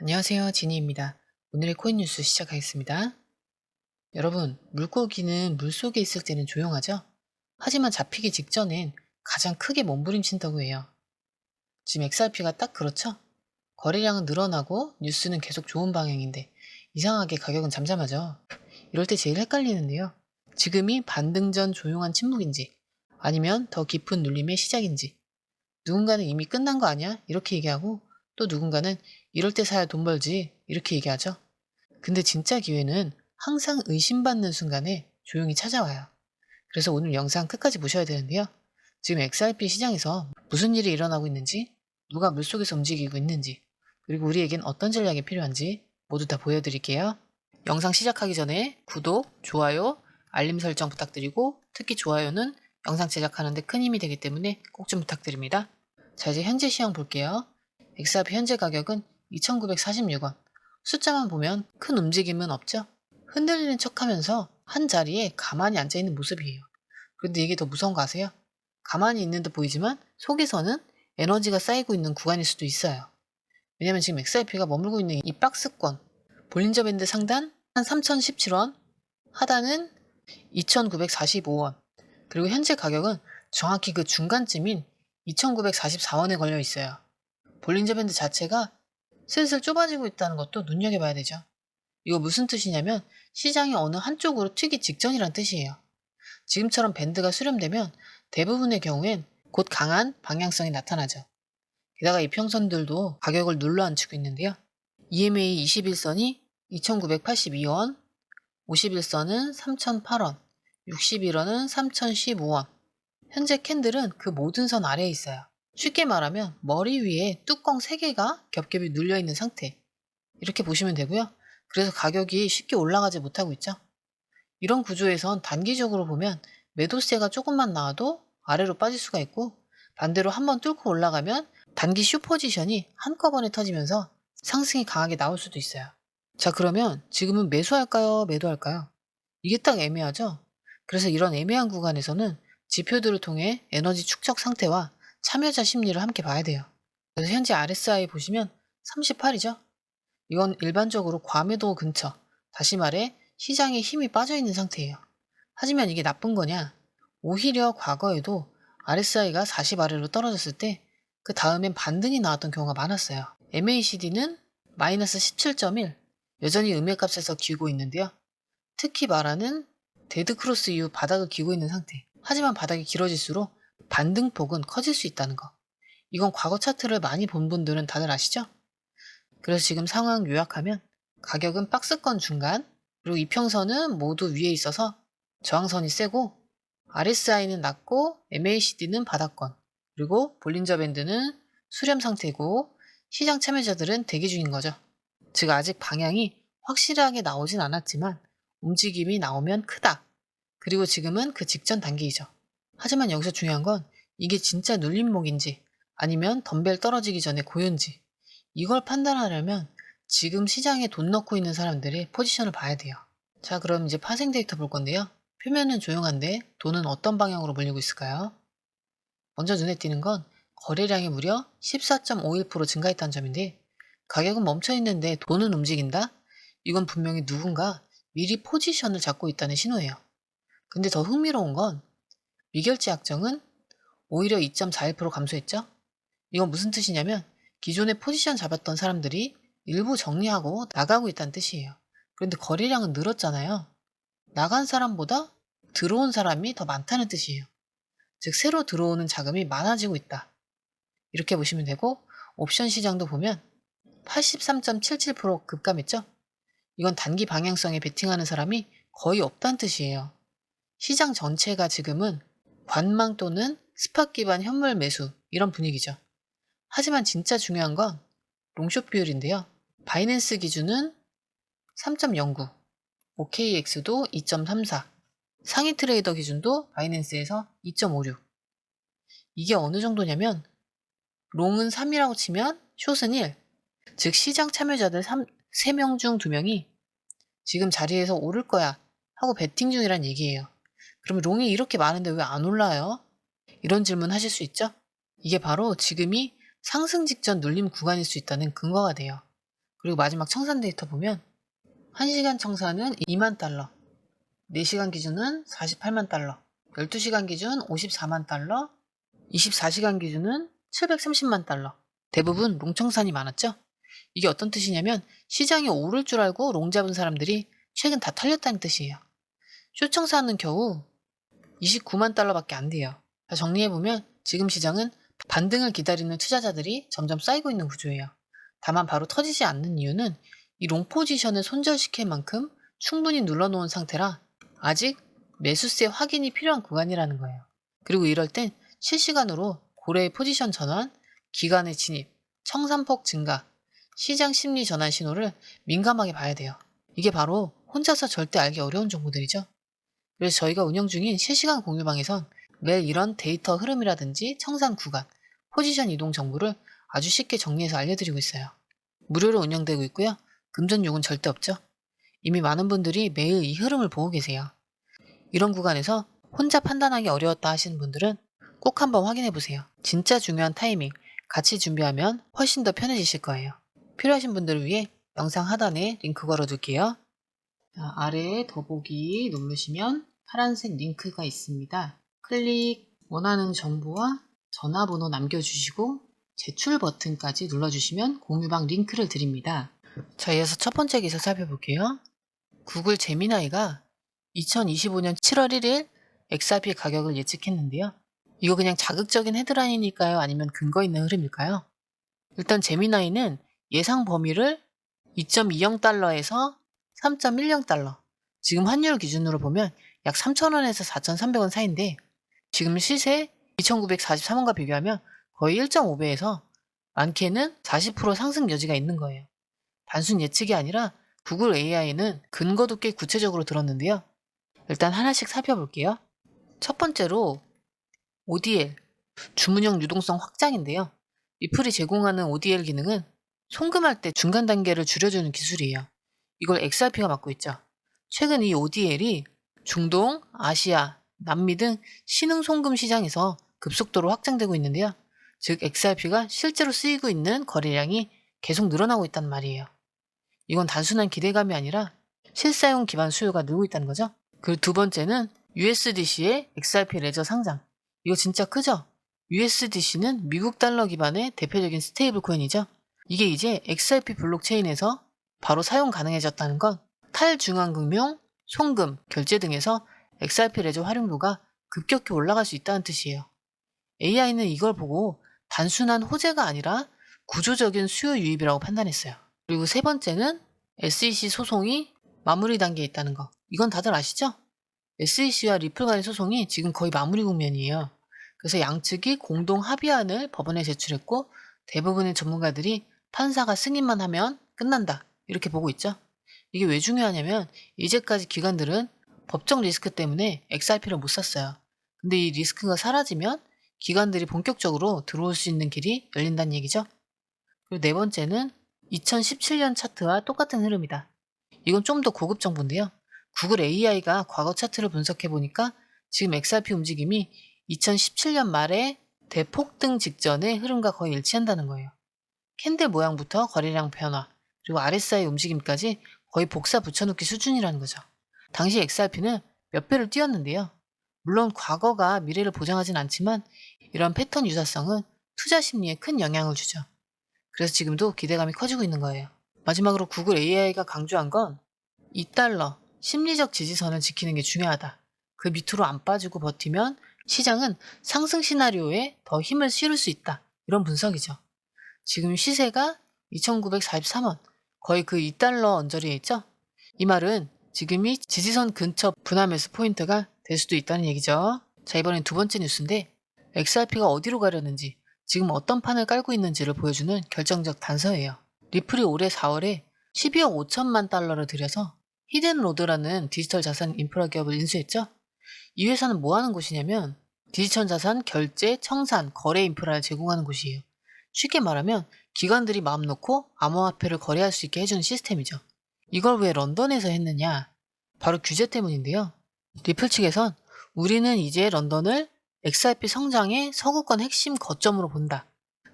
안녕하세요. 지니입니다. 오늘의 코인 뉴스 시작하겠습니다. 여러분, 물고기는 물속에 있을 때는 조용하죠? 하지만 잡히기 직전엔 가장 크게 몸부림친다고 해요. 지금 XRP가 딱 그렇죠? 거래량은 늘어나고 뉴스는 계속 좋은 방향인데 이상하게 가격은 잠잠하죠. 이럴 때 제일 헷갈리는데요. 지금이 반등 전 조용한 침묵인지 아니면 더 깊은 눌림의 시작인지, 누군가는 이미 끝난 거 아니야? 이렇게 얘기하고, 또 누군가는 이럴 때 사야 돈 벌지 이렇게 얘기하죠. 근데 진짜 기회는 항상 의심받는 순간에 조용히 찾아와요. 그래서 오늘 영상 끝까지 보셔야 되는데요. 지금 XRP 시장에서 무슨 일이 일어나고 있는지, 누가 물속에서 움직이고 있는지, 그리고 우리에겐 어떤 전략이 필요한지 모두 다 보여드릴게요. 영상 시작하기 전에 구독, 좋아요, 알림 설정 부탁드리고, 특히 좋아요는 영상 제작하는데 큰 힘이 되기 때문에 꼭 좀 부탁드립니다. 자, 이제 현재 시황 볼게요. XRP 현재 가격은 2,946원. 숫자만 보면 큰 움직임은 없죠? 흔들리는 척하면서 한 자리에 가만히 앉아있는 모습이에요. 그런데 이게 더 무서운 거 아세요? 가만히 있는 듯 보이지만 속에서는 에너지가 쌓이고 있는 구간일 수도 있어요. 왜냐면 지금 XRP가 머물고 있는 이 박스권, 볼린저 밴드 상단 한 3,017원, 하단은 2,945원, 그리고 현재 가격은 정확히 그 중간쯤인 2,944원에 걸려 있어요. 볼린저 밴드 자체가 슬슬 좁아지고 있다는 것도 눈여겨봐야 되죠. 이거 무슨 뜻이냐면 시장이 어느 한쪽으로 튀기 직전이란 뜻이에요. 지금처럼 밴드가 수렴되면 대부분의 경우엔 곧 강한 방향성이 나타나죠. 게다가 이평선들도 가격을 눌러앉히고 있는데요. EMA 21선이 2,982원, 51선은 3,008원, 61원은 3,015원. 현재 캔들은 그 모든 선 아래에 있어요. 쉽게 말하면 머리 위에 뚜껑 3개가 겹겹이 눌려있는 상태. 이렇게 보시면 되고요. 그래서 가격이 쉽게 올라가지 못하고 있죠. 이런 구조에선 단기적으로 보면 매도세가 조금만 나와도 아래로 빠질 수가 있고, 반대로 한번 뚫고 올라가면 단기 슈퍼지션이 한꺼번에 터지면서 상승이 강하게 나올 수도 있어요. 자, 그러면 지금은 매수할까요? 매도할까요? 이게 딱 애매하죠? 그래서 이런 애매한 구간에서는 지표들을 통해 에너지 축적 상태와 참여자 심리를 함께 봐야 돼요. 그래서 현재 RSI 보시면 38이죠? 이건 일반적으로 과매도 근처, 다시 말해 시장에 힘이 빠져있는 상태예요. 하지만 이게 나쁜 거냐? 오히려 과거에도 RSI가 40 아래로 떨어졌을 때 그 다음엔 반등이 나왔던 경우가 많았어요. MACD는 마이너스 17.1, 여전히 음해값에서 기우고 있는데요. 특히 말하는 데드크로스 이후 바닥을 기고 있는 상태. 하지만 바닥이 길어질수록 반등폭은 커질 수 있다는 거. 이건 과거 차트를 많이 본 분들은 다들 아시죠? 그래서 지금 상황 요약하면 가격은 박스권 중간, 그리고 이평선은 모두 위에 있어서 저항선이 세고, RSI는 낮고 MACD는 바닥권, 그리고 볼린저 밴드는 수렴 상태고, 시장 참여자들은 대기 중인 거죠. 즉 아직 방향이 확실하게 나오진 않았지만 움직임이 나오면 크다. 그리고 지금은 그 직전 단계이죠. 하지만 여기서 중요한 건 이게 진짜 눌림목인지 아니면 덤벨 떨어지기 전에 고요인지, 이걸 판단하려면 지금 시장에 돈 넣고 있는 사람들의 포지션을 봐야 돼요. 자, 그럼 이제 파생 데이터 볼 건데요. 표면은 조용한데 돈은 어떤 방향으로 몰리고 있을까요? 먼저 눈에 띄는 건 거래량이 무려 14.51% 증가했다는 점인데, 가격은 멈춰 있는데 돈은 움직인다? 이건 분명히 누군가 미리 포지션을 잡고 있다는 신호예요. 근데 더 흥미로운 건 미결제 약정은 오히려 2.41% 감소했죠? 이건 무슨 뜻이냐면 기존에 포지션 잡았던 사람들이 일부 정리하고 나가고 있다는 뜻이에요. 그런데 거래량은 늘었잖아요. 나간 사람보다 들어온 사람이 더 많다는 뜻이에요. 즉 새로 들어오는 자금이 많아지고 있다. 이렇게 보시면 되고, 옵션 시장도 보면 83.77% 급감했죠? 이건 단기 방향성에 베팅하는 사람이 거의 없다는 뜻이에요. 시장 전체가 지금은 관망 또는 스팟 기반 현물 매수, 이런 분위기죠. 하지만 진짜 중요한 건 롱숏 비율인데요. 바이낸스 기준은 3.09, OKX도 2.34, 상위 트레이더 기준도 바이낸스에서 2.56. 이게 어느 정도냐면 롱은 3이라고 치면 숏은 1, 즉 시장 참여자들 3명 중 2명이 지금 자리에서 오를 거야 하고 베팅 중이란 얘기예요. 그럼 롱이 이렇게 많은데 왜 안 올라요? 이런 질문 하실 수 있죠? 이게 바로 지금이 상승 직전 눌림 구간일 수 있다는 근거가 돼요. 그리고 마지막 청산 데이터 보면 1시간 청산은 2만 달러, 4시간 기준은 48만 달러, 12시간 기준 54만 달러, 24시간 기준은 730만 달러. 대부분 롱청산이 많았죠? 이게 어떤 뜻이냐면 시장이 오를 줄 알고 롱 잡은 사람들이 최근 다 털렸다는 뜻이에요. 쇼청산은 겨우 29만 달러밖에 안 돼요. 정리해보면 지금 시장은 반등을 기다리는 투자자들이 점점 쌓이고 있는 구조예요. 다만 바로 터지지 않는 이유는 이 롱 포지션을 손절시킬 만큼 충분히 눌러놓은 상태라 아직 매수세 확인이 필요한 구간이라는 거예요. 그리고 이럴 땐 실시간으로 고래의 포지션 전환, 기간의 진입, 청산폭 증가, 시장 심리 전환 신호를 민감하게 봐야 돼요. 이게 바로 혼자서 절대 알기 어려운 정보들이죠. 그래서 저희가 운영 중인 실시간 공유방에선 매일 이런 데이터 흐름이라든지 청산 구간, 포지션 이동 정보를 아주 쉽게 정리해서 알려드리고 있어요. 무료로 운영되고 있고요. 금전요금은 절대 없죠. 이미 많은 분들이 매일 이 흐름을 보고 계세요. 이런 구간에서 혼자 판단하기 어려웠다 하시는 분들은 꼭 한번 확인해 보세요. 진짜 중요한 타이밍, 같이 준비하면 훨씬 더 편해지실 거예요. 필요하신 분들을 위해 영상 하단에 링크 걸어둘게요. 아래에 더보기 누르시면 파란색 링크가 있습니다. 원하는 정보와 전화번호 남겨주시고 제출 버튼까지 눌러주시면 공유방 링크를 드립니다. 자, 이어서 첫 번째 기사 살펴볼게요. 구글 제미나이가 2025년 7월 1일 XRP 가격을 예측했는데요. 이거 그냥 자극적인 헤드라인이니까요? 아니면 근거 있는 흐름일까요? 일단 제미나이는 예상 범위를 2.20달러에서 3.10달러, 지금 환율 기준으로 보면 약 3,000원에서 4,300원 사이인데 지금 시세 2,943원과 비교하면 거의 1.5배에서 많게는 40% 상승 여지가 있는 거예요. 단순 예측이 아니라 구글 AI는 근거도 꽤 구체적으로 들었는데요. 일단 하나씩 살펴볼게요. 첫 번째로 ODL, 주문형 유동성 확장인데요. 리플이 제공하는 ODL 기능은 송금할 때 중간 단계를 줄여주는 기술이에요. 이걸 XRP가 맡고 있죠. 최근 이 ODL이 중동, 아시아, 남미 등 신흥 송금 시장에서 급속도로 확장되고 있는데요. 즉 XRP가 실제로 쓰이고 있는 거래량이 계속 늘어나고 있단 말이에요. 이건 단순한 기대감이 아니라 실사용 기반 수요가 늘고 있다는 거죠. 그리고 두 번째는 USDC의 XRP 레저 상장. 이거 진짜 크죠? USDC는 미국 달러 기반의 대표적인 스테이블 코인이죠. 이게 이제 XRP 블록체인에서 바로 사용 가능해졌다는 건 탈중앙금융, 송금, 결제 등에서 XRP 레저 활용도가 급격히 올라갈 수 있다는 뜻이에요. AI는 이걸 보고 단순한 호재가 아니라 구조적인 수요 유입이라고 판단했어요. 그리고 세 번째는 SEC 소송이 마무리 단계에 있다는 거. 이건 다들 아시죠? SEC와 리플 간의 소송이 지금 거의 마무리 국면이에요. 그래서 양측이 공동 합의안을 법원에 제출했고 대부분의 전문가들이 판사가 승인만 하면 끝난다. 이렇게 보고 있죠. 이게 왜 중요하냐면 이제까지 기관들은 법적 리스크 때문에 XRP를 못 샀어요. 근데 이 리스크가 사라지면 기관들이 본격적으로 들어올 수 있는 길이 열린다는 얘기죠. 그리고 네 번째는 2017년 차트와 똑같은 흐름이다. 이건 좀 더 고급 정보인데요. 구글 AI가 과거 차트를 분석해 보니까 지금 XRP 움직임이 2017년 말에 대폭등 직전의 흐름과 거의 일치한다는 거예요. 캔들 모양부터 거래량 변화, 그리고 RSI 움직임까지 거의 복사 붙여넣기 수준이라는 거죠. 당시 XRP는 몇 배를 뛰었는데요. 물론 과거가 미래를 보장하진 않지만 이런 패턴 유사성은 투자 심리에 큰 영향을 주죠. 그래서 지금도 기대감이 커지고 있는 거예요. 마지막으로 구글 AI가 강조한 건 2달러, 심리적 지지선을 지키는 게 중요하다. 그 밑으로 안 빠지고 버티면 시장은 상승 시나리오에 더 힘을 실을 수 있다. 이런 분석이죠. 지금 시세가 2,943원, 거의 그 2달러 언저리에 있죠? 이 말은 지금이 지지선 근처 분할 매수 포인트가 될 수도 있다는 얘기죠. 자, 이번엔 두 번째 뉴스인데 XRP가 어디로 가려는지, 지금 어떤 판을 깔고 있는지를 보여주는 결정적 단서예요. 리플이 올해 4월에 12억 5천만 달러를 들여서 히든로드라는 디지털 자산 인프라 기업을 인수했죠. 이 회사는 뭐 하는 곳이냐면 디지털 자산 결제, 청산, 거래 인프라를 제공하는 곳이에요. 쉽게 말하면 기관들이 마음 놓고 암호화폐를 거래할 수 있게 해주는 시스템이죠. 이걸 왜 런던에서 했느냐? 바로 규제 때문인데요. 리플 측에선 우리는 이제 런던을 XRP 성장의 서구권 핵심 거점으로 본다.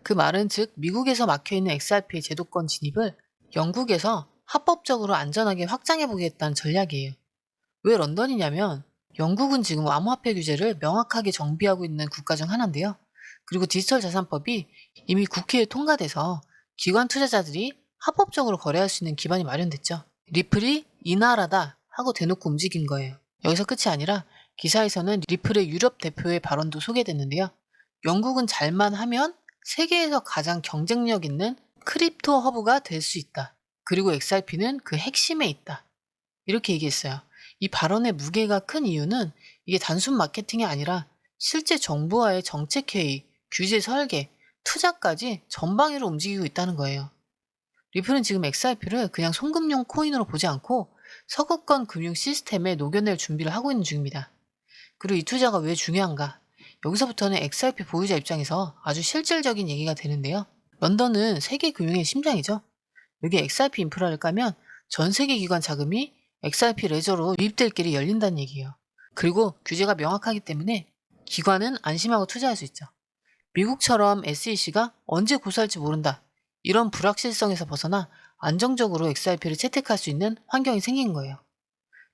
그 말은 즉 미국에서 막혀있는 XRP의 제도권 진입을 영국에서 합법적으로 안전하게 확장해보겠다는 전략이에요. 왜 런던이냐면 영국은 지금 암호화폐 규제를 명확하게 정비하고 있는 국가 중 하나인데요. 그리고 디지털 자산법이 이미 국회에 통과돼서 기관 투자자들이 합법적으로 거래할 수 있는 기반이 마련됐죠. 리플이 이 나라다 하고 대놓고 움직인 거예요. 여기서 끝이 아니라 기사에서는 리플의 유럽 대표의 발언도 소개됐는데요. 영국은 잘만 하면 세계에서 가장 경쟁력 있는 크립토 허브가 될 수 있다. 그리고 XRP는 그 핵심에 있다. 이렇게 얘기했어요. 이 발언의 무게가 큰 이유는 이게 단순 마케팅이 아니라 실제 정부와의 정책회의, 규제 설계, 투자까지 전방위로 움직이고 있다는 거예요. 리플은 지금 XRP를 그냥 송금용 코인으로 보지 않고 서구권 금융 시스템에 녹여낼 준비를 하고 있는 중입니다. 그리고 이 투자가 왜 중요한가? 여기서부터는 XRP 보유자 입장에서 아주 실질적인 얘기가 되는데요. 런던은 세계 금융의 심장이죠. 여기 XRP 인프라를 까면 전 세계 기관 자금이 XRP 레저로 유입될 길이 열린다는 얘기예요. 그리고 규제가 명확하기 때문에 기관은 안심하고 투자할 수 있죠. 미국처럼 SEC가 언제 고소할지 모른다. 이런 불확실성에서 벗어나 안정적으로 XRP를 채택할 수 있는 환경이 생긴 거예요.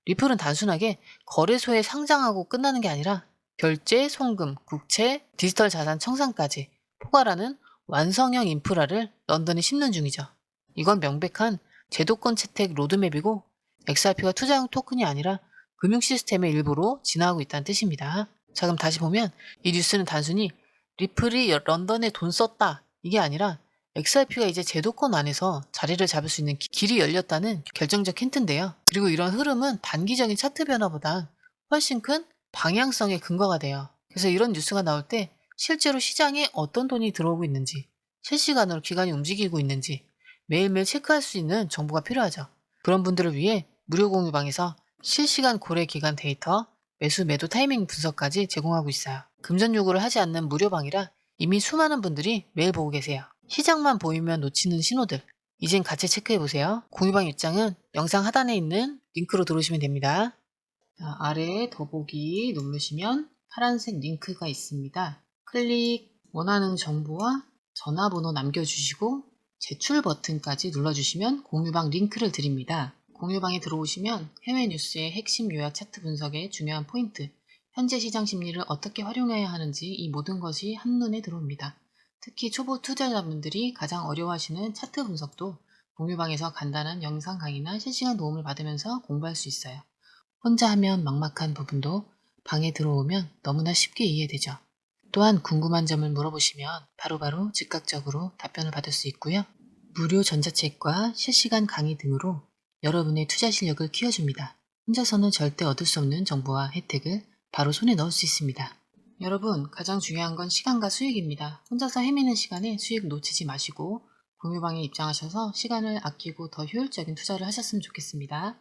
리플은 단순하게 거래소에 상장하고 끝나는 게 아니라 결제, 송금, 국채, 디지털 자산 청산까지 포괄하는 완성형 인프라를 런던에 심는 중이죠. 이건 명백한 제도권 채택 로드맵이고 XRP가 투자용 토큰이 아니라 금융 시스템의 일부로 진화하고 있다는 뜻입니다. 자, 그럼 다시 보면 이 뉴스는 단순히 리플이 런던에 돈 썼다 이게 아니라 XRP가 이제 제도권 안에서 자리를 잡을 수 있는 길이 열렸다는 결정적 힌트인데요. 그리고 이런 흐름은 단기적인 차트 변화보다 훨씬 큰 방향성의 근거가 돼요. 그래서 이런 뉴스가 나올 때 실제로 시장에 어떤 돈이 들어오고 있는지, 실시간으로 기관이 움직이고 있는지 매일매일 체크할 수 있는 정보가 필요하죠. 그런 분들을 위해 무료 공유방에서 실시간 고래 기간 데이터, 매수 매도 타이밍 분석까지 제공하고 있어요. 금전 요구를 하지 않는 무료방이라 이미 수많은 분들이 매일 보고 계세요. 시장만 보이면 놓치는 신호들, 이젠 같이 체크해보세요. 공유방 입장은 영상 하단에 있는 링크로 들어오시면 됩니다. 자, 아래에 더보기 누르시면 파란색 링크가 있습니다. 원하는 정보와 전화번호 남겨주시고 제출 버튼까지 눌러주시면 공유방 링크를 드립니다. 공유방에 들어오시면 해외 뉴스의 핵심 요약 차트 분석의 중요한 포인트, 현재 시장 심리를 어떻게 활용해야 하는지 이 모든 것이 한눈에 들어옵니다. 특히 초보 투자자분들이 가장 어려워하시는 차트 분석도 공유방에서 간단한 영상 강의나 실시간 도움을 받으면서 공부할 수 있어요. 혼자 하면 막막한 부분도 방에 들어오면 너무나 쉽게 이해되죠. 또한 궁금한 점을 물어보시면 바로바로 즉각적으로 답변을 받을 수 있고요. 무료 전자책과 실시간 강의 등으로 여러분의 투자 실력을 키워줍니다. 혼자서는 절대 얻을 수 없는 정보와 혜택을 바로 손에 넣을 수 있습니다. 여러분, 가장 중요한 건 시간과 수익입니다. 혼자서 헤매는 시간에 수익 놓치지 마시고 공유방에 입장하셔서 시간을 아끼고 더 효율적인 투자를 하셨으면 좋겠습니다.